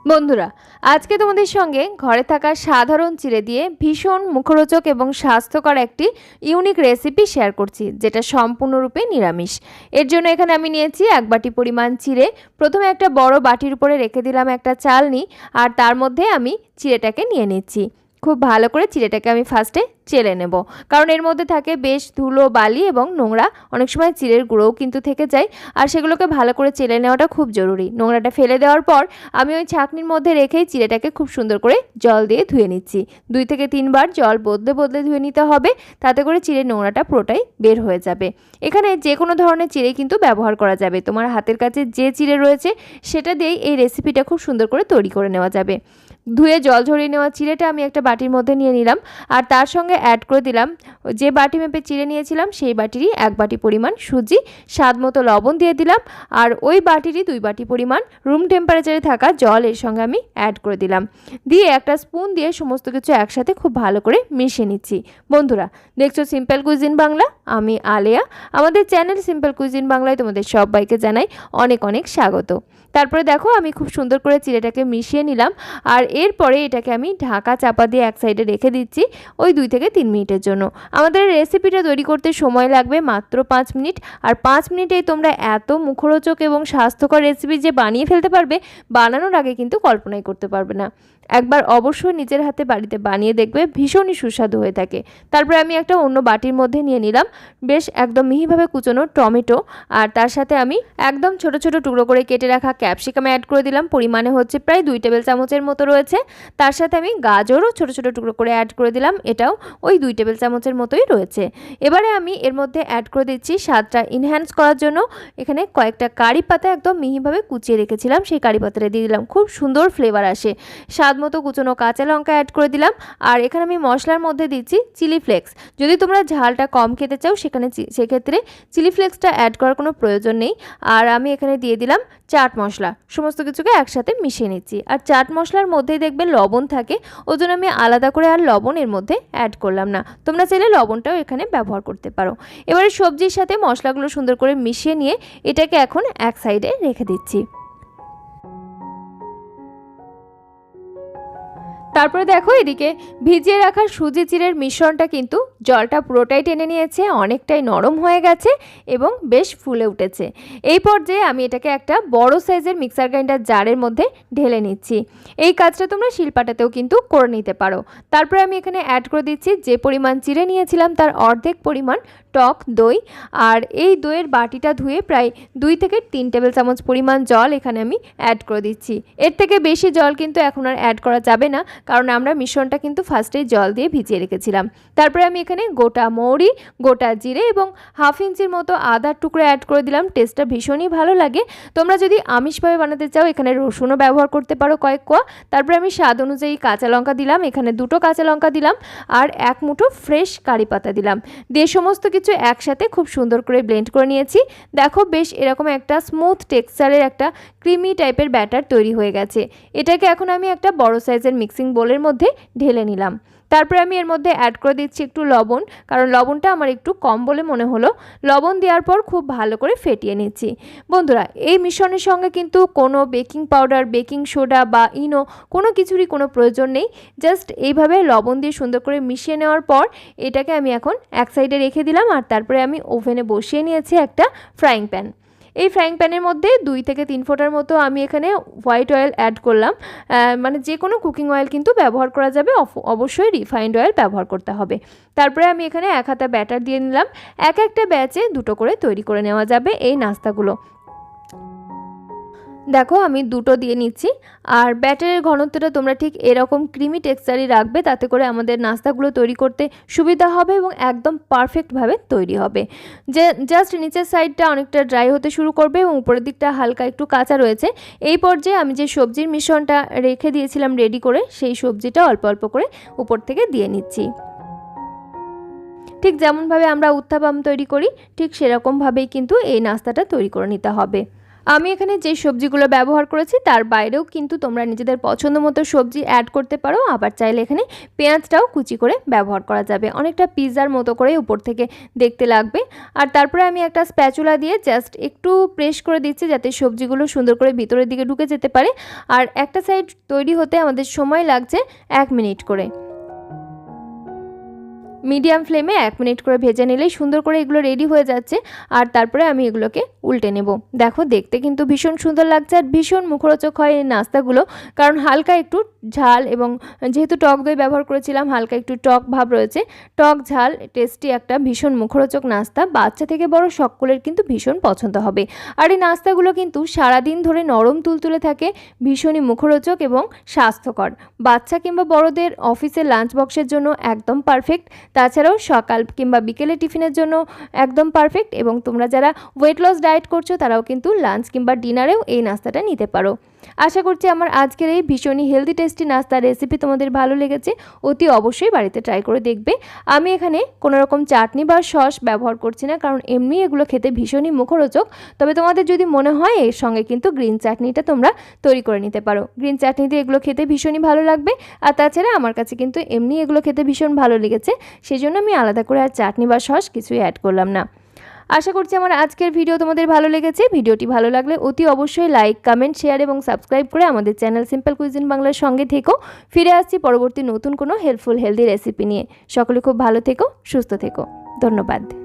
বন্ধুরা, আজকে তোমাদের সঙ্গে ঘরে থাকা সাধারণ চিড়ে দিয়ে ভীষণ মুখরোচক এবং স্বাস্থ্যকর একটি ইউনিক রেসিপি শেয়ার করছি, যেটা সম্পূর্ণরূপে নিরামিষ। এর জন্য এখানে আমি নিয়েছি 1 বাটি পরিমাণ চিড়ে। প্রথমে একটা বড় বাটির উপরে রেখে দিলাম একটা চালনি, আর তার মধ্যে আমি চিড়েটাকে নিয়ে নিচ্ছি। খুব ভালো করে চিড়েটাকে আমি ফার্স্টে চেলে নেব, কারণ এর মধ্যে থাকে বেশ ধুলো, বালি এবং নোংরা। অনেক সময় চিড়ের গুঁড়োও কিন্তু থেকে যায়, আর সেগুলোকে ভালো করে চেলে নেওয়াটা খুব জরুরি। নোংরাটা ফেলে দেওয়ার পর আমি ওই ছাঁকনির মধ্যে রেখেই চিড়েটাকে খুব সুন্দর করে জল দিয়ে ধুয়ে নিচ্ছি। 2 থেকে 3 বার জল বদলে বদলে ধুয়ে নিতে হবে, তাতে করে চিড়ের নোংরাটা পুরোটাই বের হয়ে যাবে। এখানে যে কোনো ধরনের চিড়ে কিন্তু ব্যবহার করা যাবে। তোমার হাতের কাছে যে চিড়ে রয়েছে সেটা দিয়েই এই রেসিপিটা খুব সুন্দর করে তৈরি করে নেওয়া যাবে। ধুয়ে জল ঝরিয়ে নেওয়া চিড়েটা আমি একটা বাটির মধ্যে নিয়ে নিলাম, আর তার সঙ্গে অ্যাড করে দিলাম যে বাটি মেপে চিড়ে নিয়েছিলাম সেই বাটিরই 1 বাটি পরিমাণ সুজি, স্বাদ মতো লবণ দিয়ে দিলাম, আর ওই বাটিরই 2 বাটি পরিমাণ রুম টেম্পারেচারে থাকা জল এর সঙ্গে আমি অ্যাড করে দিলাম। দিয়ে একটা স্পুন দিয়ে সমস্ত কিছু একসাথে খুব ভালো করে মিশিয়ে নিচ্ছি। বন্ধুরা, দেখছো সিম্পল কুইজিন বাংলা, আমি আলেয়া। আমাদের চ্যানেল সিম্পল কুইজিন বাংলায় তোমাদের সবাইকে জানাই অনেক অনেক স্বাগত। তারপরে দেখো আমি খুব সুন্দর করে চিড়েটাকে মিশিয়ে নিলাম, আর এরপরে এটাকে আমি ঢাকা চাপা দিয়ে এক সাইডে রেখে দিচ্ছি ওই 2 থেকে 3 মিনিটের জন্য। আমাদের রেসিপিটা তৈরি করতে সময় লাগবে মাত্র 5 মিনিট, আর 5 মিনিটেই তোমরা এত মুখরোচক এবং স্বাস্থ্যকর রেসিপি যে বানিয়ে ফেলতে পারবে, বানানোর আগে কিন্তু কল্পনাই করতে পারবে না। একবার অবশ্যই নিজের হাতে বাড়িতে বানিয়ে দেখবে, ভীষণই সুস্বাদু হয়ে থাকে। তারপরে আমি একটা অন্য বাটির মধ্যে নিয়ে নিলাম বেশ একদম মিহিভাবে কুচোনো টমেটো, আর তার সাথে আমি একদম ছোট ছোট টুকরো করে কেটে রাখা ক্যাপসিকাম অ্যাড করে দিলাম। পরিমাণে হচ্ছে প্রায় 2 টেবিল চামচের মতো রয়েছে। তার সাথে আমি গাজরও ছোট ছোট টুকরো করে অ্যাড করে দিলাম, এটাও ওই 2 টেবিল চামচের মতোই রয়েছে। এবারে আমি এর মধ্যে অ্যাড করে দিচ্ছি স্বাদটা ইনহ্যান্স করার জন্য এখানে কয়েকটা কারি পাতা একদম মিহিভাবে কুচিয়ে রেখেছিলাম, সেই কারি পাতাটা দিয়ে দিলাম, খুব সুন্দর ফ্লেভার আসে। স্বাদ মতো কুচনো কাঁচা লঙ্কা অ্যাড করে দিলাম, আর এখানে আমি মশলার মধ্যে দিচ্ছি চিলি ফ্লেক্স। যদি তোমরা ঝালটা কম খেতে চাও সেক্ষেত্রে চিলি ফ্লেক্সটা অ্যাড করার কোনো প্রয়োজন নেই। আর আমি এখানে দিয়ে দিলাম চাট মশলা। সমস্ত কিছুকে একসাথে মিশিয়ে নিচ্ছি। আর চাট মশলার মধ্যেই দেখবে লবণ থাকে, ওই জন্য আমি আলাদা করে আর লবণ এর মধ্যে অ্যাড করলাম না। তোমরা চাইলে লবণটাও এখানে ব্যবহার করতে পারো। এবারে সবজির সাথে মশলাগুলো সুন্দর করে মিশিয়ে নিয়ে এটাকে এখন এক সাইডে রেখে দিচ্ছি। তারপরে দেখো এদিকে ভিজিয়ে রাখা সুজি চিড়ের মিশ্রণটা কিন্তু জলটা পুরোটাই টেনে নিয়েছে, অনেকটাই নরম হয়ে গেছে এবং বেশ ফুলে উঠেছে। এই পর্যায়ে আমি এটাকে একটা বড় সাইজের মিক্সার গ্রাইন্ডার জারের মধ্যে ঢেলে নিচ্ছি। এই কাজটা তোমরা শিলপাটাতেও কিন্তু করে নিতে পারো। তারপরে আমি এখানে অ্যাড করে দিচ্ছি যে পরিমাণ চিড়ে নিয়েছিলাম তার অর্ধেক পরিমাণ টক দই, আর এই দইয়ের বাটিটা ধুয়ে প্রায় 2 থেকে 3 টেবিল চামচ পরিমাণ জল এখানে আমি অ্যাড করে দিচ্ছি। এর থেকে বেশি জল কিন্তু এখন আর অ্যাড করা যাবে না, কারণ আমরা মিশ্রণটা কিন্তু ফার্স্টেই জল দিয়ে ভিজিয়ে রেখেছিলাম। তারপরে আমি এখানে গোটা মৌরি, গোটা জিরে এবং 1/2 ইঞ্চির মতো আদার টুকরো অ্যাড করে দিলাম। টেস্টটা ভীষণই ভালো লাগে। তোমরা যদি আমিষভাবে বানাতে চাও এখানে রসুনও ব্যবহার করতে পারো কয়েক কোয়া। তারপরে আমি স্বাদ অনুযায়ী কাঁচা লঙ্কা দিলাম, এখানে 2টো কাঁচা লঙ্কা দিলাম, আর 1 মুঠো ফ্রেশ কারি পাতা দিলাম। দিয়ে সমস্ত কিছু একসাথে খুব সুন্দর করে ব্লেন্ড করে নিয়েছি। দেখো বেশ এরকম একটা স্মুথ টেক্সচারের একটা ক্রিমি টাইপের ব্যাটার তৈরি হয়ে গেছে। এটাকে এখন আমি একটা বড় সাইজের মিক্সিং বোলের মধ্যে ঢেলে নিলাম। তারপরে আমি এর মধ্যে অ্যাড করে দিচ্ছি একটু লবণ, কারণ লবণটা আমার একটু কম বলে মনে হলো। লবণ দেওয়ার পর খুব ভালো করে ফেটিয়ে নিচ্ছি। বন্ধুরা, এই মিশ্রণের সঙ্গে কিন্তু কোনো বেকিং পাউডার, বেকিং সোডা বা ইনো কোনো কিছুরই কোনো প্রয়োজন নেই। জাস্ট এইভাবে লবণ দিয়ে সুন্দর করে মিশিয়ে নেওয়ার পর এটাকে আমি এখন এক সাইডে রেখে দিলাম, আর তারপরে আমি ওভেনে বসিয়ে নিয়েছি একটা ফ্রাইং প্যান। এই ফ্রাইং প্যানের মধ্যে 2 থেকে 3 ফোঁটার মতো আমি এখানে হোয়াইট অয়েল অ্যাড করলাম। মানে যে কোনো কুকিং অয়েল কিন্তু ব্যবহার করা যাবে, অবশ্যই রিফাইন্ড অয়েল ব্যবহার করতে হবে। তারপরে আমি এখানে 1 হাতা ব্যাটার দিয়ে নিলাম। একটা ব্যাচে 2টো করে তৈরি করে নেওয়া যাবে এই নাস্তাগুলো। দেখো আমি 2টো দিয়ে নিচ্ছি, আর ব্যাটারের ঘনত্বটা তোমরা ঠিক এরকম ক্রিমি টেক্সচারই রাখবে, তাতে করে আমাদের নাস্তাগুলো তৈরি করতে সুবিধা হবে এবং একদম পারফেক্টভাবে তৈরি হবে। যে জাস্ট নিচের সাইডটা অনেকটা ড্রাই হতে শুরু করবে এবং উপরের দিকটা হালকা একটু কাঁচা রয়েছে। এই পর্যায়ে আমি যে সবজির মিশ্রণটা রেখে দিয়েছিলাম রেডি করে, সেই সবজিটা অল্প অল্প করে উপর থেকে দিয়ে নিচ্ছি। ঠিক যেমনভাবে আমরা উত্তাপাম তৈরি করি ঠিক সেরকমভাবেই কিন্তু এই নাস্তাটা তৈরি করে নিতে হবে। আমি এখানে যে সবজিগুলো ব্যবহার করেছি তার বাইরেও কিন্তু তোমরা নিজেদের পছন্দ মতো সবজি অ্যাড করতে পারো। আবার চাইলে এখানে পেঁয়াজটাও কুচি করে ব্যবহার করা যাবে, অনেকটা পিৎজার মতো করে উপর থেকে দেখতে লাগবে। আর তারপরে আমি একটা স্প্যাচুলা দিয়ে জাস্ট একটু প্রেস করে দিচ্ছি যাতে সবজিগুলো সুন্দর করে ভিতরের দিকে ঢুকে যেতে পারে। আর একটা সাইড তৈরি হতে আমাদের সময় লাগছে 1 মিনিট করে। মিডিয়াম ফ্লেমে 1 মিনিট করে ভেজে নিলেই সুন্দর করে এগুলো রেডি হয়ে যাচ্ছে। আর তারপরে আমি এগুলোকে উল্টে নেব। দেখো দেখতে কিন্তু ভীষণ সুন্দর লাগছে আর ভীষণ মুখরোচক হয় এই নাস্তাগুলো, কারণ হালকা একটু ঝাল এবং যেহেতু টক দই ব্যবহার করেছিলাম হালকা একটু টক ভাব রয়েছে। টক ঝাল টেস্টি একটা ভীষণ মুখরোচক নাস্তা, বাচ্চা থেকে বড় সকলের কিন্তু ভীষণ পছন্দ হবে। আর এই নাস্তাগুলো কিন্তু সারাদিন ধরে নরম তুলতুলে থাকে, ভীষণই মুখরোচক এবং স্বাস্থ্যকর। বাচ্চা কিংবা বড়দের অফিসের লাঞ্চ বক্সের জন্য একদম পারফেক্ট। তাছাড়াও সকাল কিংবা বিকেলে টিফিনের জন্য একদম পারফেক্ট। এবং তোমরা যারা ওয়েট লস ডায়েট করছো তারাও কিন্তু লাঞ্চ কিংবা ডিনারেও এই নাস্তাটা নিতে পারো। আশা করছি আমার আজকের এই ভীষণই হেলদি টেস্টি নাস্তার রেসিপি তোমাদের ভালো লেগেছে। অতি অবশ্যই বাড়িতে ট্রাই করে দেখবে। আমি এখানে কোনো রকম চাটনি বা সস ব্যবহার করছি না, কারণ এমনি এগুলো খেতে ভীষণই মুখরোচক। তবে তোমাদের যদি মনে হয় এর সঙ্গে কিন্তু গ্রিন চাটনিটা তোমরা তৈরি করে নিতে পারো। গ্রিন চাটনি দিয়ে এগুলো খেতে ভীষণই ভালো লাগবে। আর তাছাড়া আমার কাছে কিন্তু এমনি এগুলো খেতে ভীষণ ভালো লেগেছে, সেই জন্য আমি আলাদা করে আর চাটনি বা সস কিছুই অ্যাড করলাম না। আশা করছি আমার আজকের ভিডিও তোমাদের ভালো লেগেছে। ভিডিওটি ভালো লাগলে অতি অবশ্যই লাইক, কমেন্ট, শেয়ার এবং সাবস্ক্রাইব করে আমাদের চ্যানেল সিম্পল কুইজিন বাংলার সঙ্গে থেকো। ফিরে আসছি পরবর্তী নতুন কোনো হেল্পফুল হেলদি রেসিপি নিয়ে। সকলে খুব ভালো থেকো, সুস্থ থেকো। ধন্যবাদ।